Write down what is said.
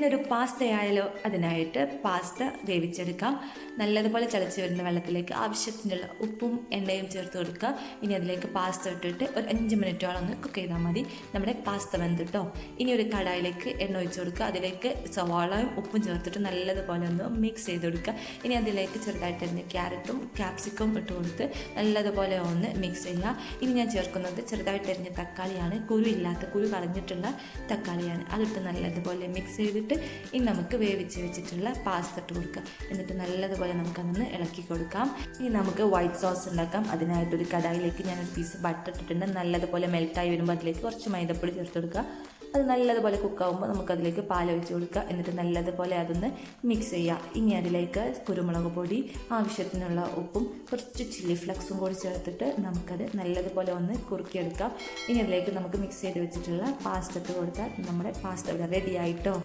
ഇന്നൊരു പാസ്ത ആയാലോ? അതിനായിട്ട് പാസ്ത വേവിച്ചെടുക്കാം. നല്ലതുപോലെ തിളച്ച് വരുന്ന വെള്ളത്തിലേക്ക് ആവശ്യത്തിനുള്ള ഉപ്പും എണ്ണയും ചേർത്ത് കൊടുക്കുക. ഇനി അതിലേക്ക് പാസ്ത ഇട്ടിട്ട് ഒരു 5 മിനിറ്റോളം ഒന്ന് കുക്ക് ചെയ്താൽ മതി. നമ്മുടെ പാസ്ത വെന്തിട്ടോ. ഇനി ഒരു കടായിലേക്ക് എണ്ണ ഒഴിച്ച് കൊടുക്കുക. അതിലേക്ക് സവാളയും ഉപ്പും ചേർത്തിട്ട് നല്ലതുപോലെ ഒന്ന് മിക്സ് ചെയ്ത് കൊടുക്കുക. ഇനി അതിലേക്ക് ചെറുതായിട്ട് തന്നെ ക്യാരറ്റും ക്യാപ്സിക്കും ഇട്ട് കൊടുത്ത് നല്ലതുപോലെ ഒന്ന് മിക്സ് ചെയ്യുക. ഇനി ഞാൻ ചേർക്കുന്നത് ചെറുതായിട്ട് അരിഞ്ഞ തക്കാളിയാണ്. കുരു കളഞ്ഞിട്ടുള്ള തക്കാളിയാണ്. അതിട്ട് നല്ലതുപോലെ മിക്സ് ചെയ്തിട്ട് ഇനി നമുക്ക് വേവിച്ച് വെച്ചിട്ടുള്ള പാസ്ത ഇട്ട് കൊടുക്കുക. എന്നിട്ട് നല്ലതുപോലെ നമുക്കതൊന്ന് ഇളക്കി കൊടുക്കാം. ഇനി നമുക്ക് വൈറ്റ് സോസ് ഉണ്ടാക്കാം. അതിനായിട്ടൊരു കടായിലേക്ക് ഞാനൊരു പീസ് ബട്ടർ ഇട്ടിട്ടുണ്ട്. നല്ലതുപോലെ മെൽറ്റായി വരുമ്പോൾ അതിലേക്ക് കുറച്ച് മൈദപ്പൊടി ചേർത്ത് കൊടുക്കുക. അത് നല്ലതുപോലെ കുക്കാവുമ്പോൾ നമുക്കതിലേക്ക് പാലൊഴിച്ച് കൊടുക്കുക. എന്നിട്ട് നല്ലതുപോലെ അതൊന്ന് മിക്സ് ചെയ്യുക. ഇനി അതിലേക്ക് കുരുമുളക് പൊടി, ആവശ്യത്തിനുള്ള ഉപ്പും കുറച്ച് ചില്ലി ഫ്ലക്സും കൂടി ചേർത്തിട്ട് നമുക്കത് നല്ലതുപോലെ ഒന്ന് കുറുക്കിയെടുക്കാം. ഇനി അതിലേക്ക് നമുക്ക് മിക്സ് ചെയ്ത് വെച്ചിട്ടുള്ള പാസ്ത ഇട്ട് കൊടുത്താൽ നമ്മുടെ പാസ്ത ഇവിടെ റെഡി ആയിട്ടോ.